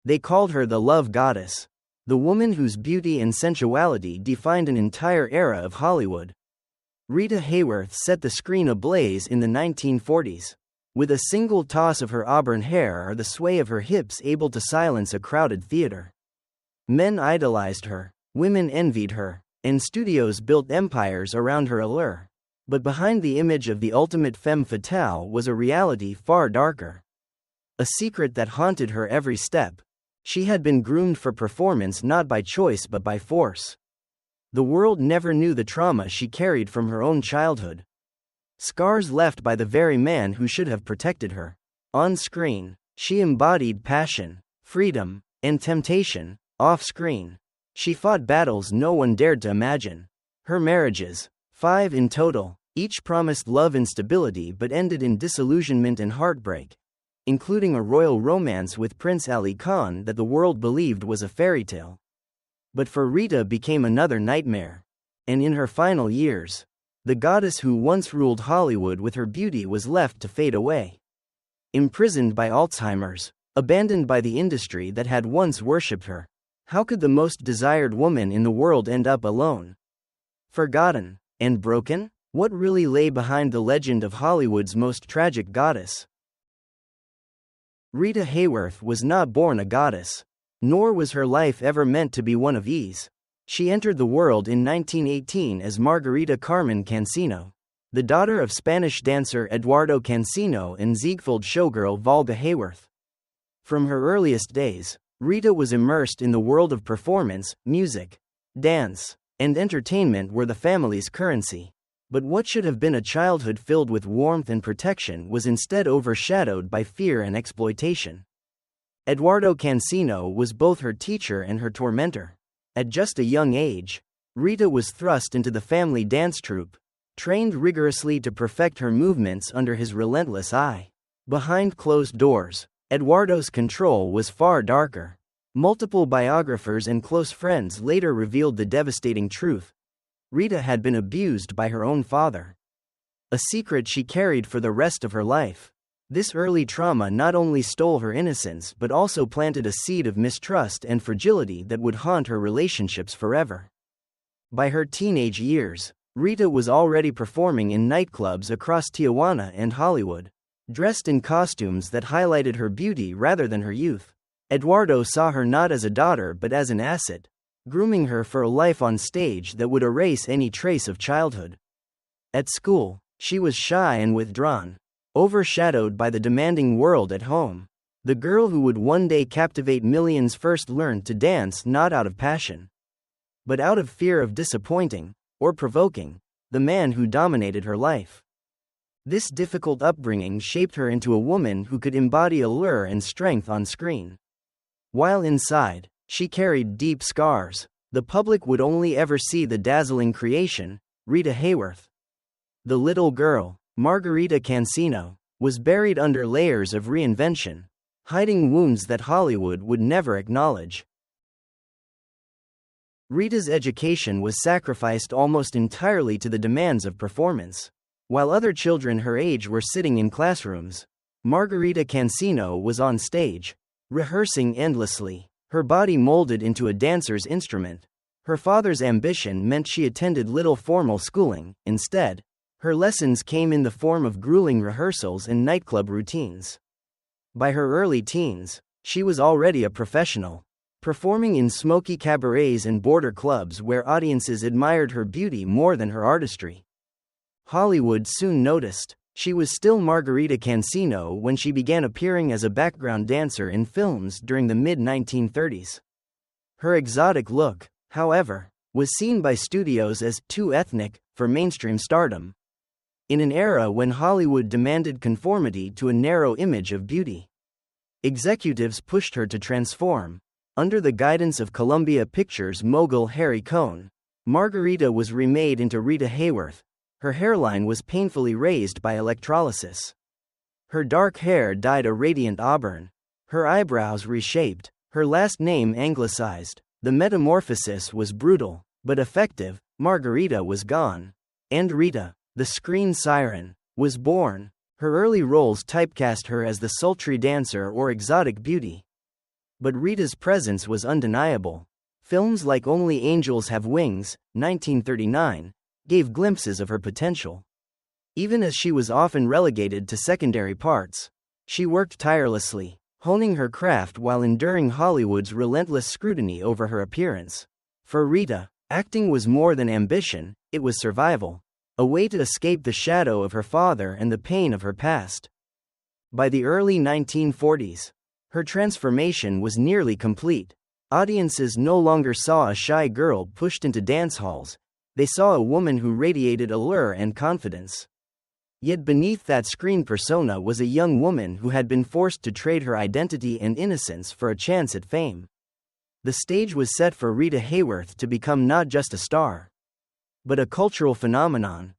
They called her the love goddess, the woman whose beauty and sensuality defined an entire era of Hollywood. Rita Hayworth set the screen ablaze in the 1940s. With a single toss of her auburn hair or the sway of her hips able to silence a crowded theater. Men idolized her, women envied her, and studios built empires around her allure. But behind the image of the ultimate femme fatale was a reality far darker. A secret that haunted her every step. She had been groomed for performance not by choice but by force. The world never knew the trauma she carried from her own childhood. Scars left by the very man who should have protected her. On screen, she embodied passion, freedom, and temptation. Off screen, she fought battles no one dared to imagine. Her marriages, 5 in total, each promised love and stability but ended in disillusionment and heartbreak, including a royal romance with Prince Aly Khan that the world believed was a fairy tale. But for Rita became another nightmare. And in her final years, the goddess who once ruled Hollywood with her beauty was left to fade away. Imprisoned by Alzheimer's, abandoned by the industry that had once worshipped her. How could the most desired woman in the world end up alone? Forgotten and broken? What really lay behind the legend of Hollywood's most tragic goddess? Rita Hayworth was not born a goddess. Nor was her life ever meant to be one of ease. She entered the world in 1918 as Margarita Carmen Cancino, the daughter of Spanish dancer Eduardo Cancino and Ziegfeld showgirl Valga Hayworth. From her earliest days, Rita was immersed in the world of performance, music, dance, and entertainment were the family's currency. But what should have been a childhood filled with warmth and protection was instead overshadowed by fear and exploitation. Eduardo Cancino was both her teacher and her tormentor. At just a young age, Rita was thrust into the family dance troupe, trained rigorously to perfect her movements under his relentless eye. Behind closed doors, Eduardo's control was far darker. Multiple biographers and close friends later revealed the devastating truth. Rita had been abused by her own father. A secret she carried for the rest of her life. This early trauma not only stole her innocence but also planted a seed of mistrust and fragility that would haunt her relationships forever. By her teenage years, Rita was already performing in nightclubs across Tijuana and Hollywood, dressed in costumes that highlighted her beauty rather than her youth. Eduardo saw her not as a daughter but as an asset, grooming her for a life on stage that would erase any trace of childhood. At school, she was shy and withdrawn, overshadowed by the demanding world at home. The girl who would one day captivate millions first learned to dance not out of passion, but out of fear of disappointing, or provoking, the man who dominated her life. This difficult upbringing shaped her into a woman who could embody allure and strength on screen. While inside, she carried deep scars. The public would only ever see the dazzling creation, Rita Hayworth. The little girl, Margarita Cancino, was buried under layers of reinvention, hiding wounds that Hollywood would never acknowledge. Rita's education was sacrificed almost entirely to the demands of performance. While other children her age were sitting in classrooms, Margarita Cancino was on stage, rehearsing endlessly, her body molded into a dancer's instrument. Her father's ambition meant she attended little formal schooling. Instead, her lessons came in the form of grueling rehearsals and nightclub routines. By her early teens, she was already a professional, performing in smoky cabarets and border clubs where audiences admired her beauty more than her artistry. Hollywood soon noticed. She was still Margarita Cancino when she began appearing as a background dancer in films during the mid-1930s. Her exotic look, however, was seen by studios as too ethnic for mainstream stardom. In an era when Hollywood demanded conformity to a narrow image of beauty, executives pushed her to transform. Under the guidance of Columbia Pictures mogul Harry Cohn, Margarita was remade into Rita Hayworth. Her hairline was painfully raised by electrolysis. Her dark hair dyed a radiant auburn. Her eyebrows reshaped, her last name anglicized. The metamorphosis was brutal, but effective. Margarita was gone. And Rita, the screen siren, was born. Her early roles typecast her as the sultry dancer or exotic beauty. But Rita's presence was undeniable. Films like Only Angels Have Wings, 1939, gave glimpses of her potential. Even as she was often relegated to secondary parts, she worked tirelessly, honing her craft while enduring Hollywood's relentless scrutiny over her appearance. For Rita, acting was more than ambition, it was survival, a way to escape the shadow of her father and the pain of her past. By the early 1940s, her transformation was nearly complete. Audiences no longer saw a shy girl pushed into dance halls, they saw a woman who radiated allure and confidence. Yet beneath that screen persona was a young woman who had been forced to trade her identity and innocence for a chance at fame. The stage was set for Rita Hayworth to become not just a star, but a cultural phenomenon.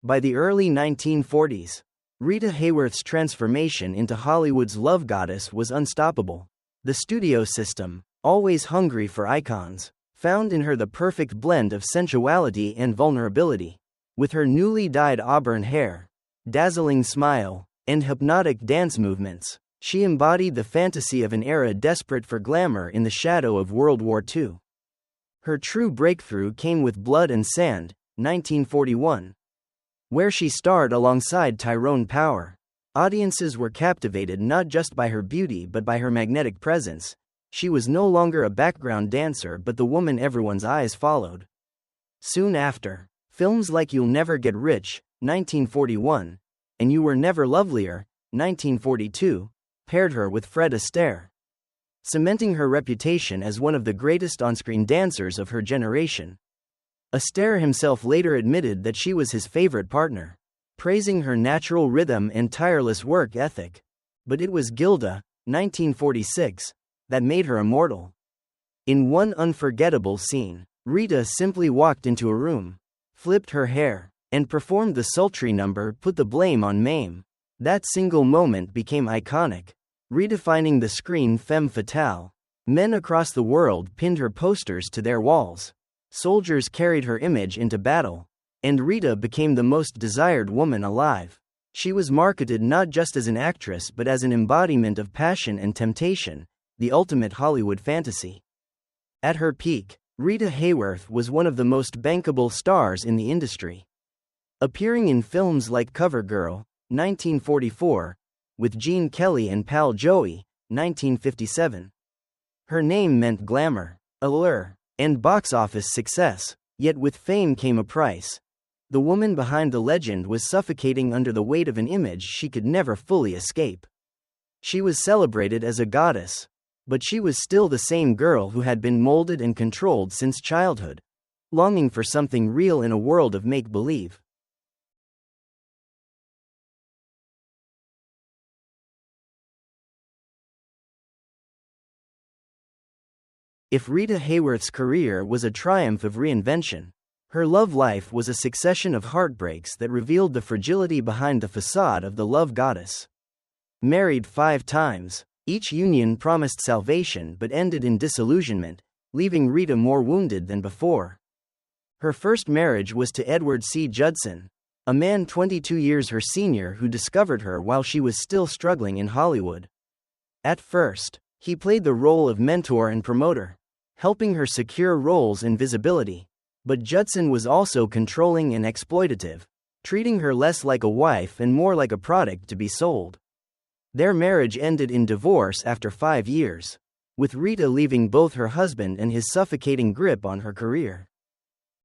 By the early 1940s, Rita Hayworth's transformation into Hollywood's love goddess was unstoppable. The studio system, always hungry for icons, found in her the perfect blend of sensuality and vulnerability. With her newly dyed auburn hair, dazzling smile, and hypnotic dance movements, she embodied the fantasy of an era desperate for glamour in the shadow of World War II. Her true breakthrough came with Blood and Sand, 1941, where she starred alongside Tyrone Power. Audiences were captivated not just by her beauty but by her magnetic presence. She was no longer a background dancer but the woman everyone's eyes followed. Soon after, films like You'll Never Get Rich, 1941, and You Were Never Lovelier, 1942, paired her with Fred Astaire, cementing her reputation as one of the greatest on-screen dancers of her generation. Astaire himself later admitted that she was his favorite partner, praising her natural rhythm and tireless work ethic. But it was Gilda, 1946, that made her immortal. In one unforgettable scene, Rita simply walked into a room, flipped her hair, and performed the sultry number Put the Blame on Mame. That single moment became iconic, redefining the screen femme fatale. Men across the world pinned her posters to their walls. Soldiers carried her image into battle, and Rita became the most desired woman alive. She was marketed not just as an actress but as an embodiment of passion and temptation, the ultimate Hollywood fantasy. At her peak, Rita Hayworth was one of the most bankable stars in the industry. Appearing in films like CoverGirl, 1944, with Gene Kelly and pal Joey, 1957. Her name meant glamour, allure, and box office success, yet with fame came a price. The woman behind the legend was suffocating under the weight of an image she could never fully escape. She was celebrated as a goddess, but she was still the same girl who had been molded and controlled since childhood, longing for something real in a world of make-believe. If Rita Hayworth's career was a triumph of reinvention, her love life was a succession of heartbreaks that revealed the fragility behind the facade of the love goddess. Married 5 times, each union promised salvation but ended in disillusionment, leaving Rita more wounded than before. Her first marriage was to Edward C. Judson, a man 22 years her senior who discovered her while she was still struggling in Hollywood. At first, he played the role of mentor and promoter, helping her secure roles and visibility. But Judson was also controlling and exploitative, treating her less like a wife and more like a product to be sold. Their marriage ended in divorce after 5 years, with Rita leaving both her husband and his suffocating grip on her career.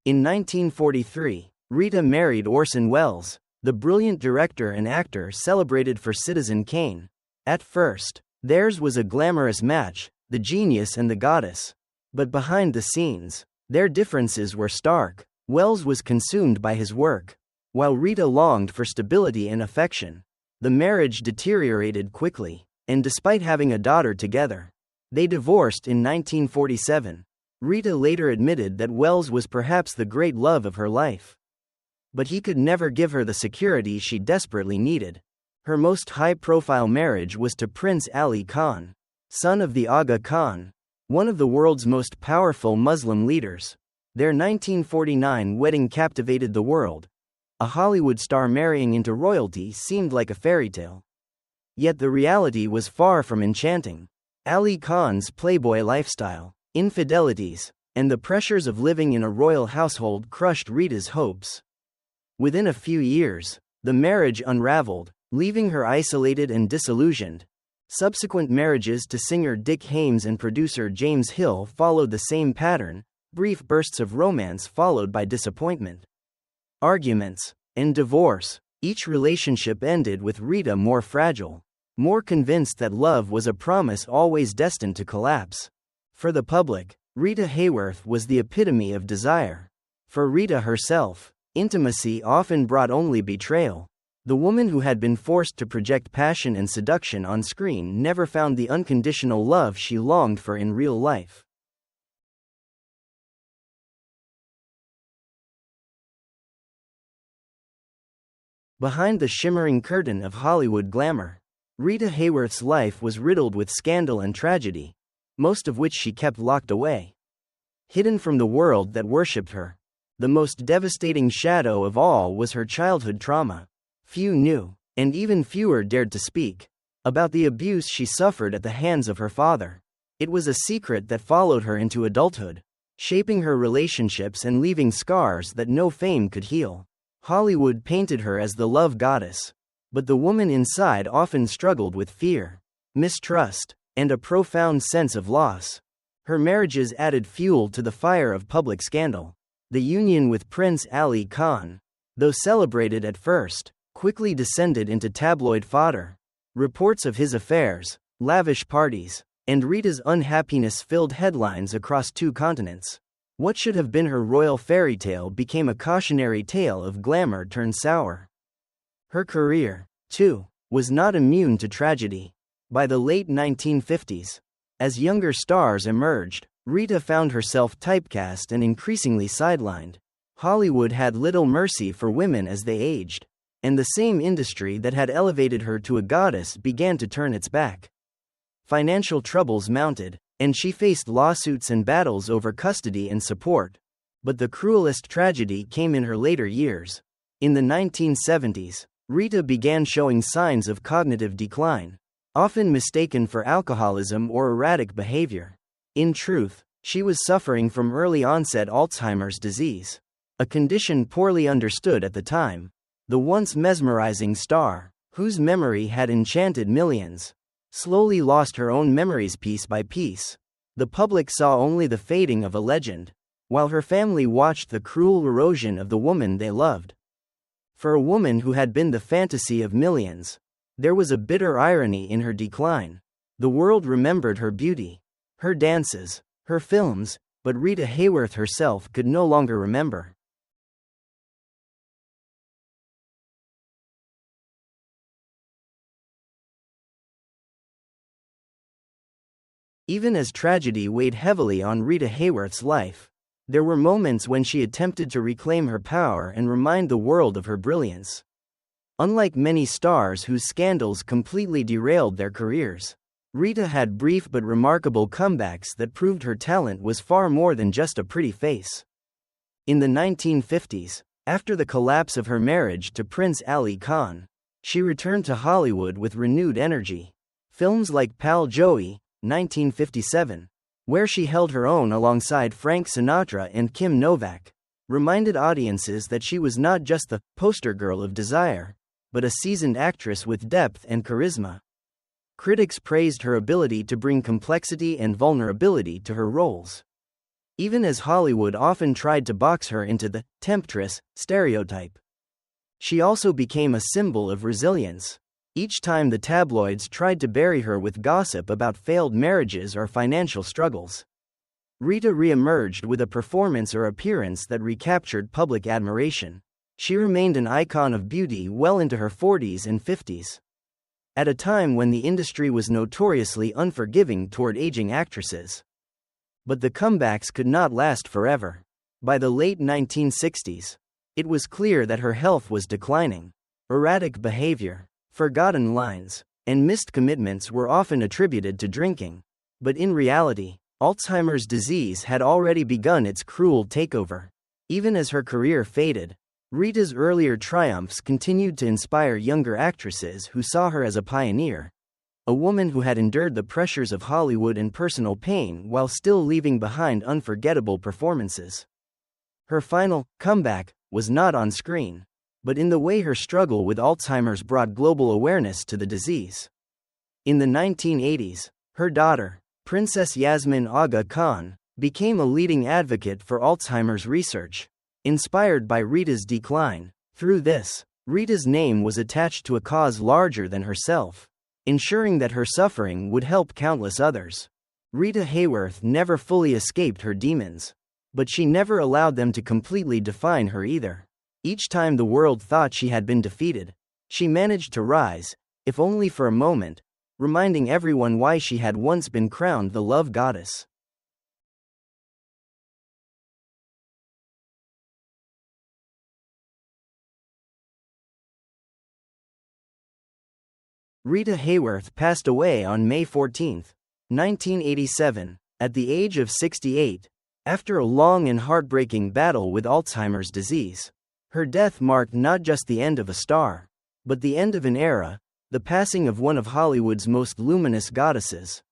In 1943, Rita married Orson Welles, the brilliant director and actor celebrated for Citizen Kane. At first, theirs was a glamorous match, the genius and the goddess. But behind the scenes, their differences were stark. Welles was consumed by his work, while Rita longed for stability and affection. The marriage deteriorated quickly, and despite having a daughter together, they divorced in 1947. Rita later admitted that Welles was perhaps the great love of her life, but he could never give her the security she desperately needed. Her most high-profile marriage was to Prince Aly Khan, son of the Aga Khan, one of the world's most powerful Muslim leaders. Their 1949 wedding captivated the world. A Hollywood star marrying into royalty seemed like a fairy tale. Yet the reality was far from enchanting. Ali Khan's playboy lifestyle, infidelities, and the pressures of living in a royal household crushed Rita's hopes. Within a few years, the marriage unraveled, leaving her isolated and disillusioned. Subsequent marriages to singer Dick Haymes and producer James Hill followed the same pattern, brief bursts of romance followed by disappointment, arguments, and divorce. Each relationship ended with Rita more fragile, more convinced that love was a promise always destined to collapse. For the public, Rita Hayworth was the epitome of desire. For Rita herself, intimacy often brought only betrayal. The woman who had been forced to project passion and seduction on screen never found the unconditional love she longed for in real life. Behind the shimmering curtain of Hollywood glamour, Rita Hayworth's life was riddled with scandal and tragedy, most of which she kept locked away, hidden from the world that worshipped her. The most devastating shadow of all was her childhood trauma. Few knew, and even fewer dared to speak, about the abuse she suffered at the hands of her father. It was a secret that followed her into adulthood, shaping her relationships and leaving scars that no fame could heal. Hollywood painted her as the love goddess, but the woman inside often struggled with fear, mistrust, and a profound sense of loss. Her marriages added fuel to the fire of public scandal. The union with Prince Aly Khan, though celebrated at first, quickly descended into tabloid fodder. Reports of his affairs, lavish parties, and Rita's unhappiness filled headlines across 2 continents. What should have been her royal fairy tale became a cautionary tale of glamour turned sour. Her career, too, was not immune to tragedy. By the late 1950s, as younger stars emerged, Rita found herself typecast and increasingly sidelined. Hollywood had little mercy for women as they aged, and the same industry that had elevated her to a goddess began to turn its back. Financial troubles mounted, and she faced lawsuits and battles over custody and support. But the cruelest tragedy came in her later years. In the 1970s, Rita began showing signs of cognitive decline, often mistaken for alcoholism or erratic behavior. In truth, she was suffering from early-onset Alzheimer's disease, a condition poorly understood at the time. The once mesmerizing star, whose memory had enchanted millions, slowly lost her own memories piece by piece. The public saw only the fading of a legend, while her family watched the cruel erosion of the woman they loved. For a woman who had been the fantasy of millions, there was a bitter irony in her decline. The world remembered her beauty, her dances, her films, but Rita Hayworth herself could no longer remember. Even as tragedy weighed heavily on Rita Hayworth's life, there were moments when she attempted to reclaim her power and remind the world of her brilliance. Unlike many stars whose scandals completely derailed their careers, Rita had brief but remarkable comebacks that proved her talent was far more than just a pretty face. In the 1950s, after the collapse of her marriage to Prince Aly Khan, she returned to Hollywood with renewed energy. Films like Pal Joey, 1957, where she held her own alongside Frank Sinatra and Kim Novak, reminded audiences that she was not just the poster girl of desire, but a seasoned actress with depth and charisma. Critics praised her ability to bring complexity and vulnerability to her roles, even as Hollywood often tried to box her into the temptress stereotype. She also became a symbol of resilience. Each time the tabloids tried to bury her with gossip about failed marriages or financial struggles, Rita re-emerged with a performance or appearance that recaptured public admiration. She remained an icon of beauty well into her 40s and 50s, at a time when the industry was notoriously unforgiving toward aging actresses. But the comebacks could not last forever. By the late 1960s, it was clear that her health was declining. Erratic behavior, forgotten lines, and missed commitments were often attributed to drinking. But in reality, Alzheimer's disease had already begun its cruel takeover. Even as her career faded, Rita's earlier triumphs continued to inspire younger actresses who saw her as a pioneer, a woman who had endured the pressures of Hollywood and personal pain while still leaving behind unforgettable performances. Her final comeback was not on screen, but in the way her struggle with Alzheimer's brought global awareness to the disease. In the 1980s, her daughter, Princess Yasmin Aga Khan, became a leading advocate for Alzheimer's research, inspired by Rita's decline. Through this, Rita's name was attached to a cause larger than herself, ensuring that her suffering would help countless others. Rita Hayworth never fully escaped her demons, but she never allowed them to completely define her either. Each time the world thought she had been defeated, she managed to rise, if only for a moment, reminding everyone why she had once been crowned the love goddess. Rita Hayworth passed away on May 14, 1987, at the age of 68, after a long and heartbreaking battle with Alzheimer's disease. Her death marked not just the end of a star, but the end of an era, the passing of one of Hollywood's most luminous goddesses.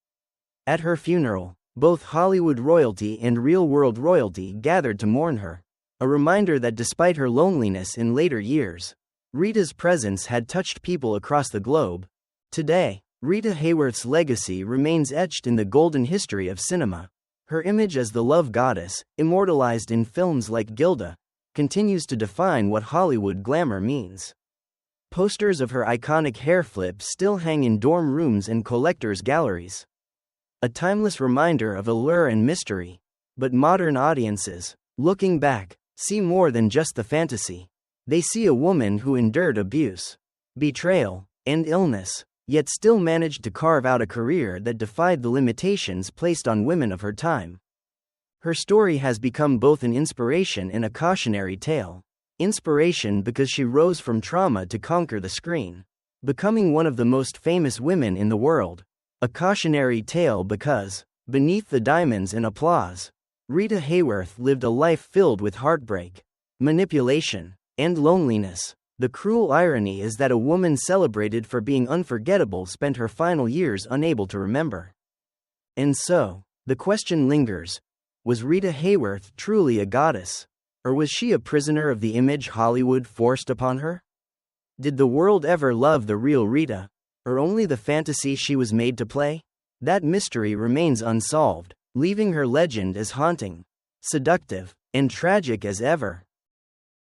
At her funeral, both Hollywood royalty and real-world royalty gathered to mourn her, a reminder that despite her loneliness in later years, Rita's presence had touched people across the globe. Today, Rita Hayworth's legacy remains etched in the golden history of cinema. Her image as the love goddess, immortalized in films like Gilda, continues to define what Hollywood glamour means. Posters of her iconic hair flip still hang in dorm rooms and collectors' galleries, a timeless reminder of allure and mystery. But modern audiences, looking back, see more than just the fantasy. They see a woman who endured abuse, betrayal, and illness, yet still managed to carve out a career that defied the limitations placed on women of her time. Her story has become both an inspiration and a cautionary tale. Inspiration because she rose from trauma to conquer the screen, becoming one of the most famous women in the world. A cautionary tale because, beneath the diamonds and applause, Rita Hayworth lived a life filled with heartbreak, manipulation, and loneliness. The cruel irony is that a woman celebrated for being unforgettable spent her final years unable to remember. And so, the question lingers: was Rita Hayworth truly a goddess? Or was she a prisoner of the image Hollywood forced upon her? Did the world ever love the real Rita, or only the fantasy she was made to play? That mystery remains unsolved, leaving her legend as haunting, seductive, and tragic as ever.